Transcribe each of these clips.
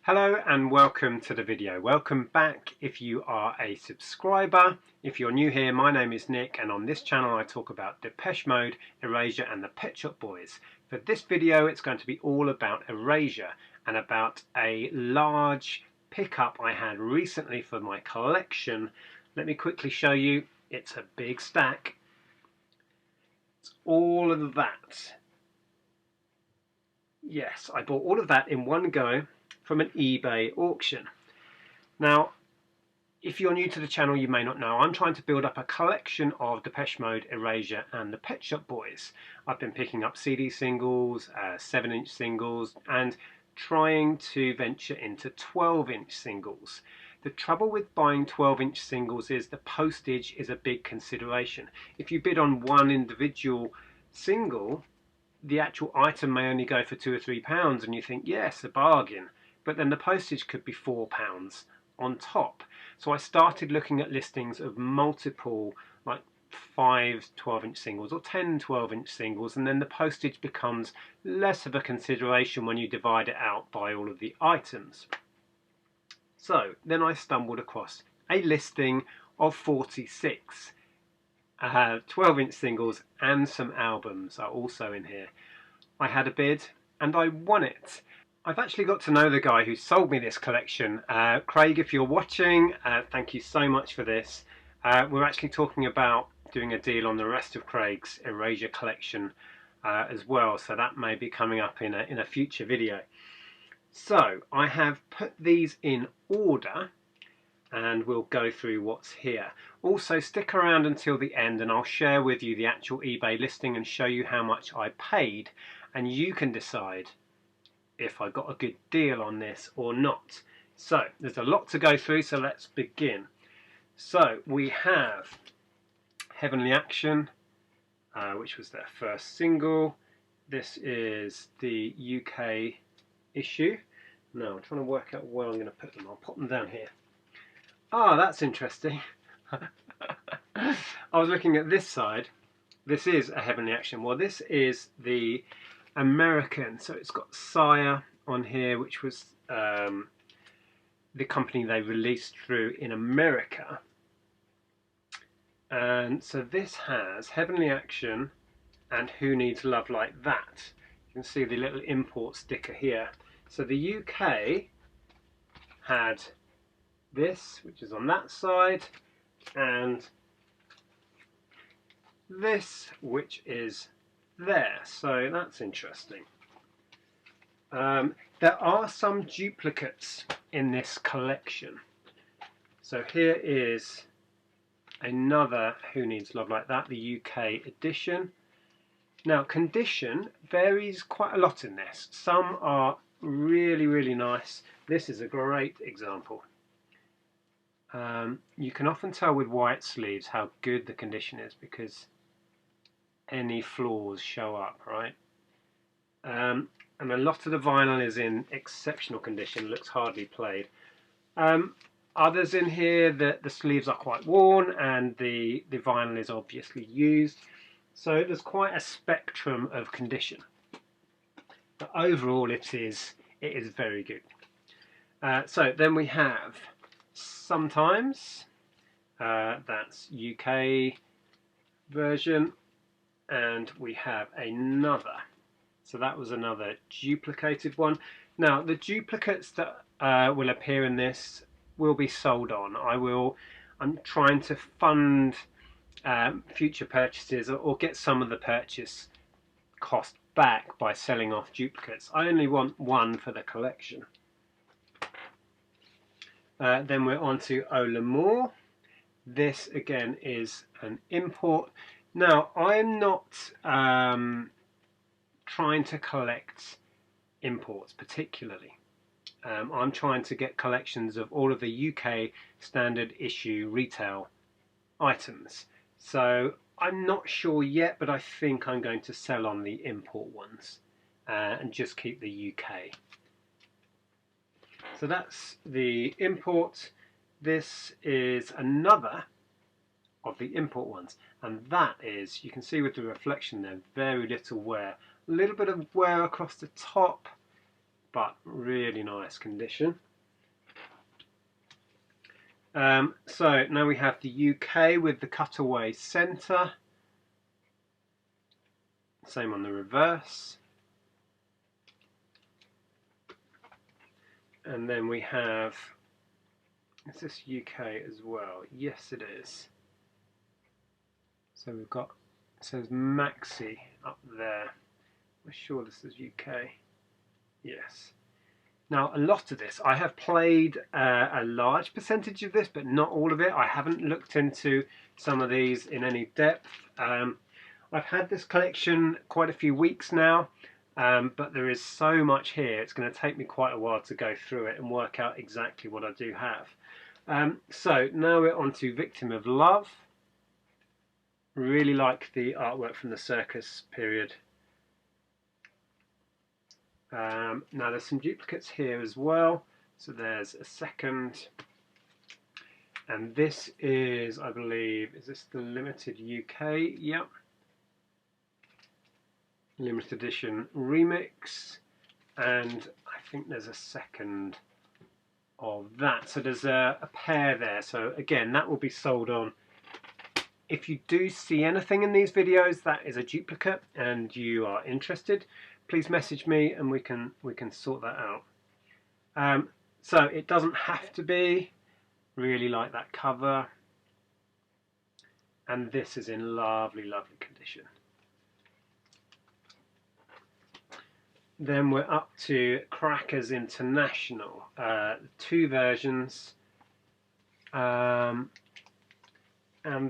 Hello and welcome to the video. Welcome back if you are a subscriber. If you're new here, my name is Nick and on this channel I talk about Depeche Mode, Erasure and the Pet Shop Boys. For this video it's going to be all about Erasure and about a large pickup I had recently for my collection. Let me quickly show you. It's a big stack. It's all of that. Yes, I bought all of that in one go from an eBay auction. Now, if you're new to the channel, you may not know, I'm trying to build up a collection of Depeche Mode, Erasure and the Pet Shop Boys. I've been picking up CD singles, 7-inch singles, and trying to venture into 12-inch singles. The trouble with buying 12-inch singles is the postage is a big consideration. If you bid on one individual single, the actual item may only go for £2 or £3 and you think, yes, a bargain. But then the postage could be £4 on top. So I started looking at listings of multiple, like 5 12-inch singles or 10 12-inch singles, and then the postage becomes less of a consideration when you divide it out by all of the items. So then I stumbled across a listing of 46 12-inch singles, and some albums are also in here. I had a bid and I won it. I've actually got to know the guy who sold me this collection. Craig, if you're watching, thank you so much for this. We're actually talking about doing a deal on the rest of Craig's Erasure collection as well, so that may be coming up in a future video. So I have put these in order and we'll go through what's here. Also, stick around until the end and I'll share with you the actual eBay listing and show you how much I paid, and you can decide if I got a good deal on this or not. So there's a lot to go through, so let's begin. So we have Heavenly Action, which was their first single. This is the UK issue. Now I'm trying to work out where I'm going to put them. I'll put them down here. Ah, that's interesting. I was looking at this side. This is a Heavenly Action. Well, this is the American, so it's got Sire on here, which was the company they released through in America. And so this has Heavenly Action and Who Needs Love Like That. You can see the little import sticker here. So the UK had this, which is on that side, and this, which is there. So that's interesting. There are some duplicates in this collection. So here is another Who Needs Love Like That, the UK edition. Now, condition varies quite a lot in this. Some are really, really nice. This is a great example. You can often tell with white sleeves how good the condition is because any flaws show up, right? And a lot of the vinyl is in exceptional condition, looks hardly played. Others in here, the sleeves are quite worn and the vinyl is obviously used. So there's quite a spectrum of condition. But overall it is very good. So then we have Sometimes, that's UK version, and we have another. So that was another duplicated one. Now the duplicates that will appear in this will be sold on. I'm trying to fund future purchases or get some of the purchase cost back by selling off duplicates. I only want one for the collection. Then we're on to Au L'Amour. This again is an import. Now I'm not trying to collect imports particularly. I'm trying to get collections of all of the UK standard issue retail items. So I'm not sure yet, but I think I'm going to sell on the import ones and just keep the UK. So that's the import. This is another of the import ones, and that is, you can see with the reflection there, very little wear. A little bit of wear across the top, but really nice condition. So now we have the UK with the cutaway centre, same on the reverse, and then we have, is this UK as well? Yes it is. So we've got, it says Maxi up there. I'm sure this is UK. Yes. Now a lot of this, I have played a large percentage of this, but not all of it. I haven't looked into some of these in any depth. I've had this collection quite a few weeks now, but there is so much here. It's going to take me quite a while to go through it and work out exactly what I do have. So now we're on to Victim of Love. Really like the artwork from the Circus period. Now there's some duplicates here as well, so there's a second, and this is, I believe, is this the limited UK? Yep, limited edition remix, and I think there's a second of that, so there's a pair there. So again, that will be sold on. If you do see anything in these videos that is a duplicate and you are interested, please message me and we can sort that out. So it doesn't have to be. Really like that cover, and this is in lovely condition. Then we're up to Crackers International, 2 versions, and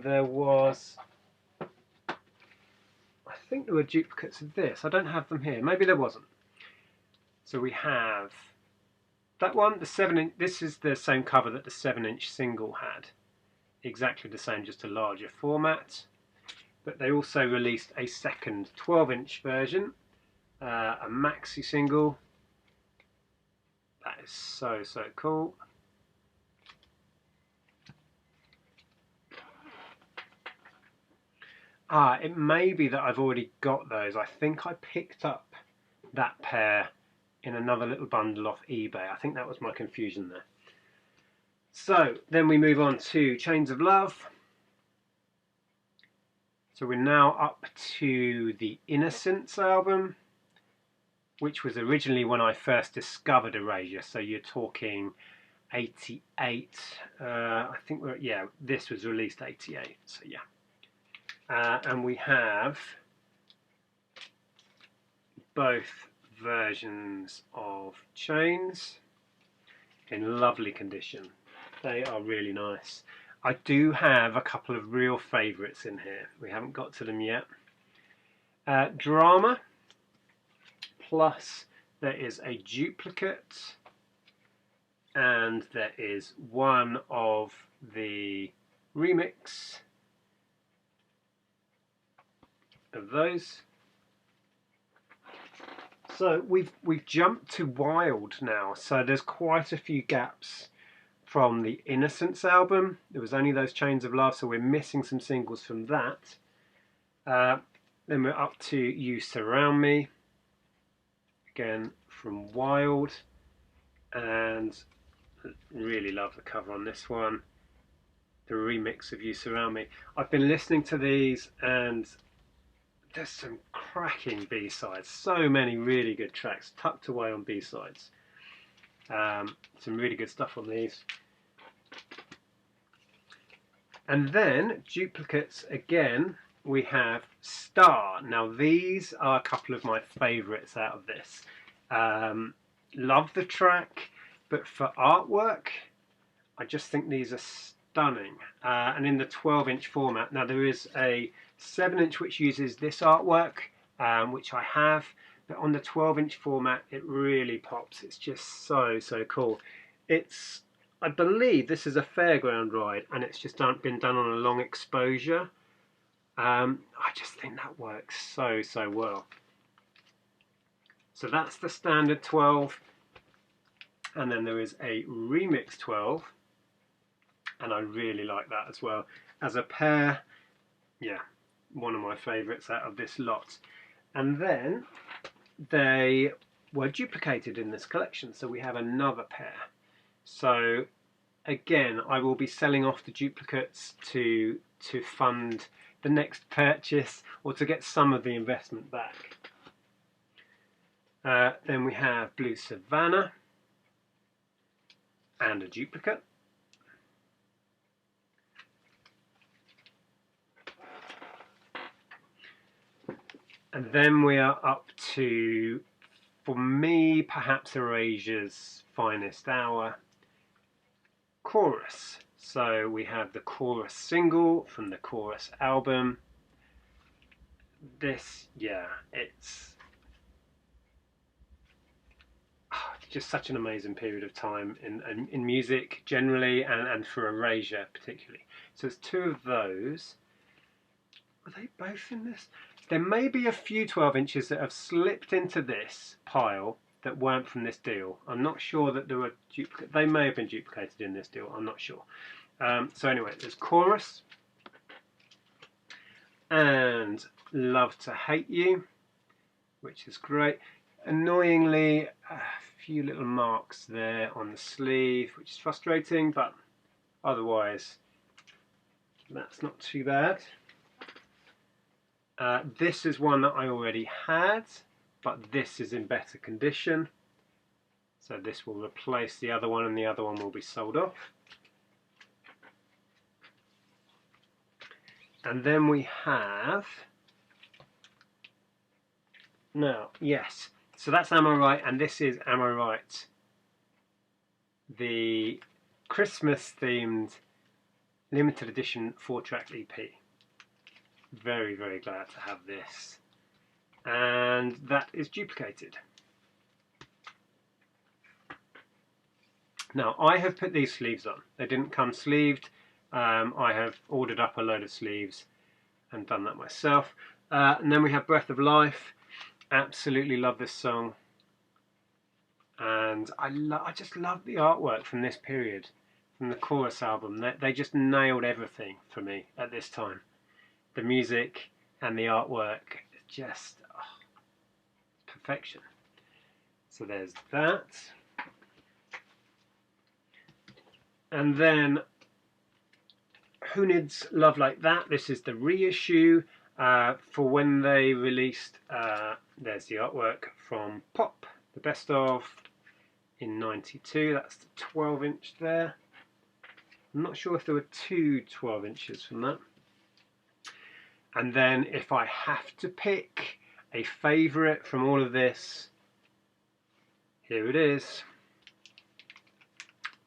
there was, I think there were duplicates of this. I don't have them here. Maybe there wasn't. So we have that one, the 7-inch. This is the same cover that the 7-inch single had. Exactly the same, just a larger format. But they also released a second 12-inch version, a maxi single. That is so cool. It may be that I've already got those. I think I picked up that pair in another little bundle off eBay. I think that was my confusion there. So then we move on to Chains of Love. So we're now up to the Innocence album, which was originally when I first discovered Erasure. So you're talking 88. I think this was released 88. So yeah. And we have both versions of Chains in lovely condition. They are really nice. I do have a couple of real favourites in here. We haven't got to them yet. Drama, plus there is a duplicate, and there is one of the remix of those. So we've jumped to Wild now, so there's quite a few gaps from the Innocence album. There was only those Chains of Love, so we're missing some singles from that. Then we're up to You Surround Me, again from Wild, and really love the cover on this one, the remix of You Surround Me. I've been listening to these and there's some cracking B-sides, so many really good tracks tucked away on B-sides. Some really good stuff on these. And then duplicates again, we have Star. Now these are a couple of my favourites out of this. Love the track, but for artwork I just think these are stunning. And in the 12-inch format, now there is a 7-inch which uses this artwork, which I have, but on the 12-inch format it really pops. It's just so cool. It's, I believe this is a fairground ride, and it's just been done on a long exposure. I just think that works so well. So that's the standard 12, and then there is a remix 12, and I really like that as well. As a pair, yeah, one of my favourites out of this lot. And then they were duplicated in this collection, so we have another pair. So again, I will be selling off the duplicates to fund the next purchase, or to get some of the investment back. Then we have Blue Savannah and a duplicate. And then we are up to, for me, perhaps Erasure's finest hour, Chorus. So we have the Chorus single from the Chorus album. This, yeah, it's just such an amazing period of time in music generally, and for Erasure particularly. So there's two of those. Were they both in this? There may be a few 12 inches that have slipped into this pile that weren't from this deal. I'm not sure that there were duplicates. They may have been duplicated in this deal, I'm not sure. So anyway, there's Chorus and Love to Hate You, which is great. Annoyingly, a few little marks there on the sleeve, which is frustrating, but otherwise that's not too bad. This is one that I already had, but this is in better condition. So this will replace the other one, and the other one will be sold off. And then we have, now, yes, so that's Am I Right, and this is Am I Right, the Christmas themed limited edition 4-track EP. Very, very glad to have this. And that is duplicated. Now, I have put these sleeves on. They didn't come sleeved. I have ordered up a load of sleeves and done that myself. And then we have Breath of Life. Absolutely love this song. And I just love the artwork from this period, from the Chorus album. They just nailed everything for me at this time. The music and the artwork, just perfection. So there's that. And then Who Needs Love Like That? This is the reissue for when they released, there's the artwork from Pop, the best of, in '92. That's the 12-inch there. I'm not sure if there were two 12 inches from that. And then if I have to pick a favourite from all of this, here it is.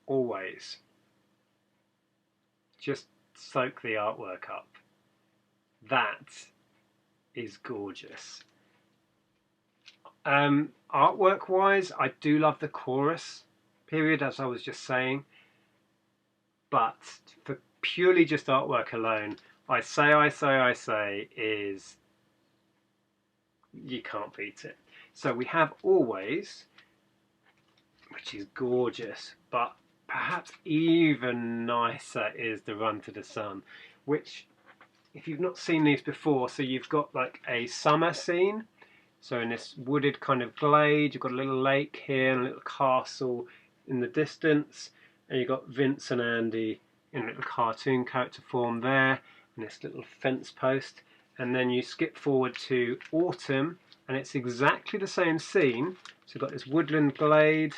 Always. Just soak the artwork up. That is gorgeous. Artwork wise, I do love the Chorus period, as I was just saying. But for purely just artwork alone, I say is, you can't beat it. So we have Always, which is gorgeous, but perhaps even nicer is the Run to the Sun, which, if you've not seen these before, so you've got like a summer scene. So in this wooded kind of glade, you've got a little lake here and a little castle in the distance, and you've got Vince and Andy in a little cartoon character form there, and this little fence post. And then you skip forward to autumn, and it's exactly the same scene. So you've got this woodland glade,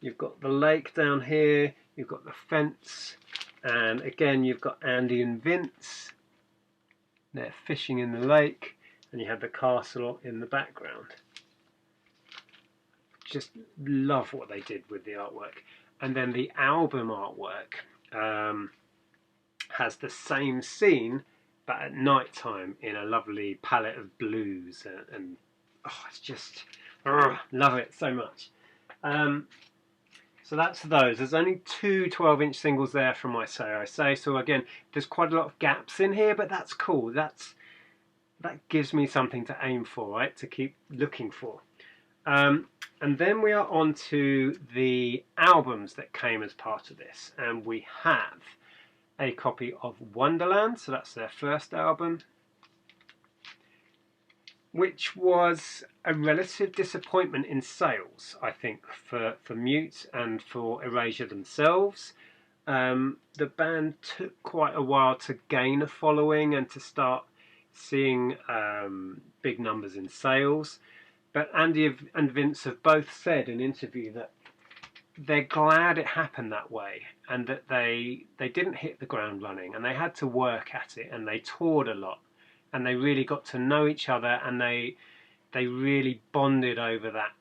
you've got the lake down here, you've got the fence, and again you've got Andy and Vince. They're fishing in the lake, and you have the castle in the background. Just love what they did with the artwork. And then the album artwork has the same scene, but at night time in a lovely palette of blues, and it's just love it so much. So that's those. There's only two 12-inch singles there from I Say. So again, there's quite a lot of gaps in here, but that's cool. That gives me something to aim for, right? To keep looking for. And then we are on to the albums that came as part of this, and we have a copy of Wonderland, so that's their first album. which was a relative disappointment in sales, I think, for Mute and for Erasure themselves. The band took quite a while to gain a following and to start seeing big numbers in sales. But Andy and Vince have both said in interview that they're glad it happened that way, and that they didn't hit the ground running, and they had to work at it, and they toured a lot, and they really got to know each other, and they really bonded over that,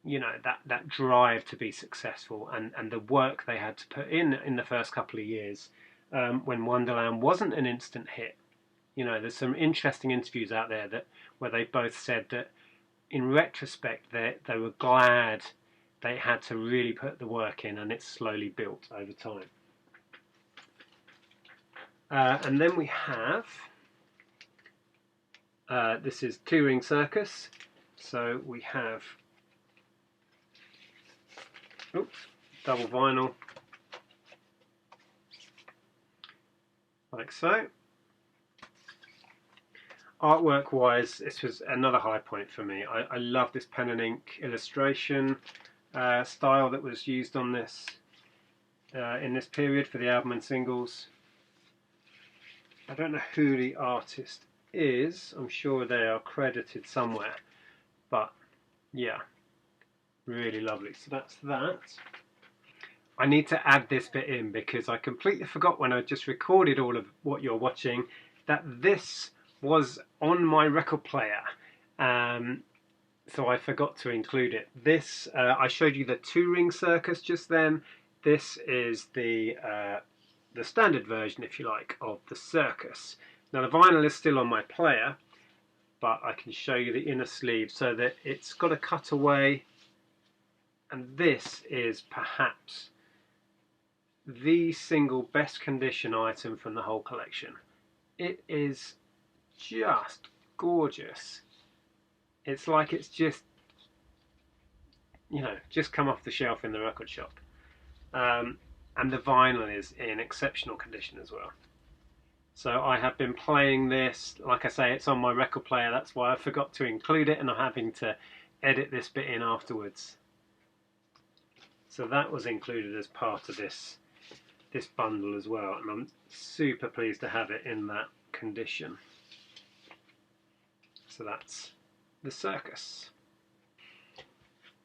you know, that drive to be successful, and the work they had to put in the first couple of years, when Wonderland wasn't an instant hit. You know, there's some interesting interviews out there where they both said that in retrospect they were glad they had to really put the work in, and it's slowly built over time. And then we have this is Touring Circus. So we have double vinyl, like so. Artwork wise, this was another high point for me. I love this pen and ink illustration style that was used on this in this period for the album and singles. I don't know who the artist is, I'm sure they are credited somewhere, but yeah, really lovely. So that's that. I need to add this bit in because I completely forgot when I just recorded all of what you're watching that this was on my record player, so I forgot to include it. This I showed you the Touring Circus just then. This is the standard version, if you like, of the Circus. Now the vinyl is still on my player, but I can show you the inner sleeve so that it's got a cutaway, and this is perhaps the single best condition item from the whole collection. It is just gorgeous. It's like it's just, you know, just come off the shelf in the record shop. And the vinyl is in exceptional condition as well. So I have been playing this, like I say, it's on my record player, that's why I forgot to include it, and I'm having to edit this bit in afterwards. So that was included as part of this bundle as well, and I'm super pleased to have it in that condition. So that's the Circus.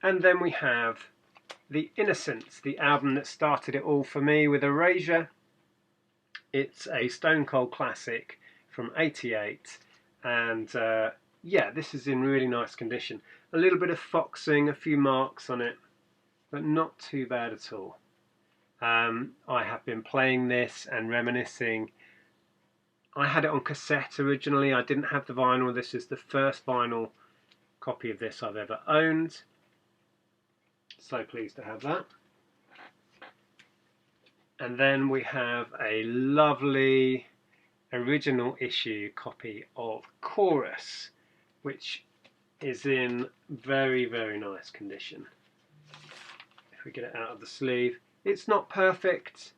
And then we have the Innocence, the album that started it all for me with Erasure. It's a Stone Cold classic from '88, and yeah, this is in really nice condition. A little bit of foxing, a few marks on it, but not too bad at all. I have been playing this and reminiscing. I had it on cassette originally, I didn't have the vinyl. This is the first vinyl copy of this I've ever owned. So pleased to have that. And then we have a lovely original issue copy of Chorus, which is in very, very nice condition. If we get it out of the sleeve, it's not perfect,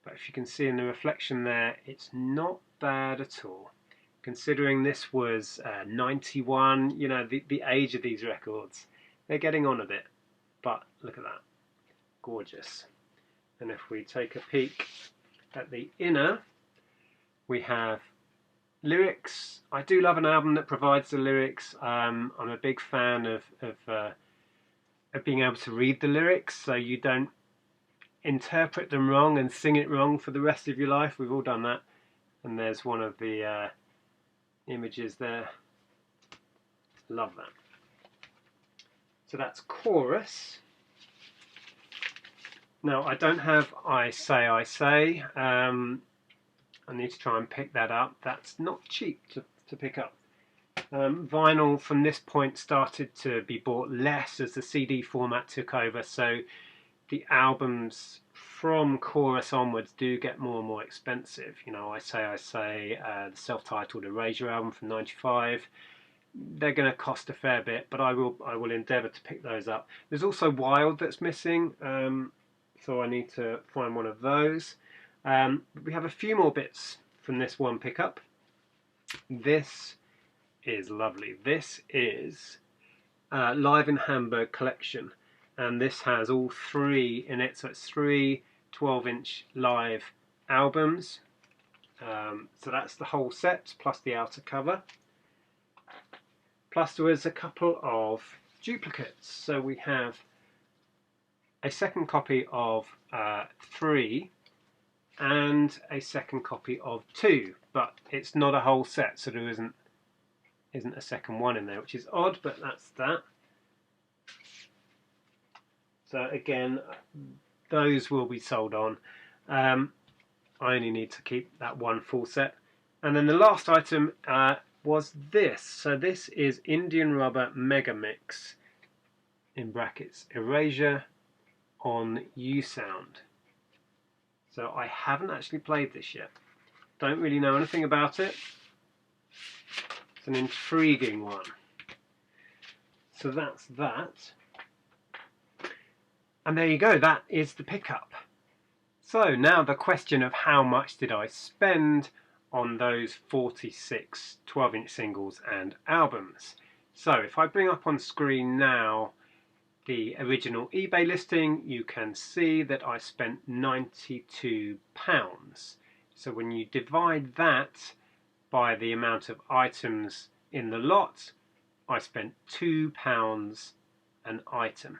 but if you can see in the reflection there, it's not bad at all. Considering this was 91, you know, the age of these records, they're getting on a bit, but look at that, gorgeous. And if we take a peek at the inner, we have lyrics. I do love an album that provides the lyrics. I'm a big fan of being able to read the lyrics so you don't interpret them wrong and sing it wrong for the rest of your life. We've all done that. And there's one of the images there. Love that. So that's Chorus. Now I don't have I Say I Say. I need to try and pick that up. That's not cheap to pick up. Vinyl from this point started to be bought less as the CD format took over, so the albums from Chorus onwards do get more and more expensive. You know, I Say, the self-titled Erasure album from '95, they're going to cost a fair bit, but I will endeavour to pick those up. There's also Wild that's missing, so I need to find one of those. We have a few more bits from this one pickup. This is lovely. This is Live in Hamburg collection, and this has all three in it, so it's three 12-inch live albums. So that's the whole set plus the outer cover. Plus there is a couple of duplicates, so we have a second copy of 3 and a second copy of 2, but it's not a whole set, so there isn't a second one in there, which is odd, but that's that. So again, those will be sold on. I only need to keep that one full set. And then the last item was this. So this is Indian Rubber Mega Mix, in brackets, Erasure on U-Sound. So I haven't actually played this yet. Don't really know anything about it. It's an intriguing one. So that's that. And there you go, that is the pickup. So now the question of how much did I spend on those 46 12-inch singles and albums. So if I bring up on screen now the original eBay listing, you can see that I spent £92. So when you divide that by the amount of items in the lot, I spent £2 an item.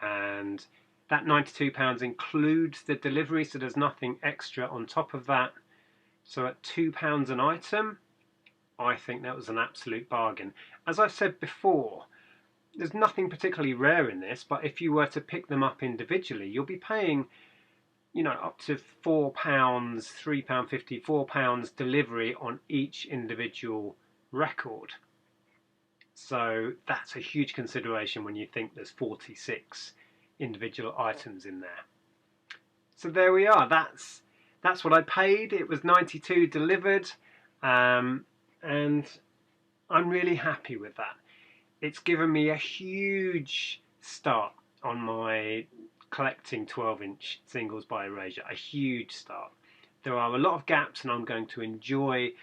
And that £92 includes the delivery, so there's nothing extra on top of that. So at £2 an item, I think that was an absolute bargain. As I've said before, there's nothing particularly rare in this, but if you were to pick them up individually, you'll be paying, you know, up to £4, £3.50, £4 delivery on each individual record. So that's a huge consideration when you think there's 46 individual items in there. So there we are. That's what I paid. It was 92 delivered, and I'm really happy with that. It's given me a huge start on my collecting 12-inch singles by Erasure. A huge start. There are a lot of gaps, and I'm going to enjoy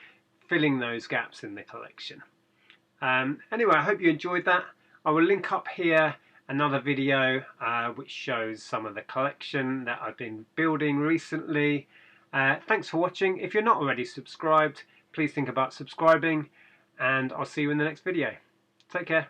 filling those gaps in the collection. Anyway, I hope you enjoyed that. I will link up here another video which shows some of the collection that I've been building recently. Thanks for watching. If you're not already subscribed, please think about subscribing, and I'll see you in the next video. Take care.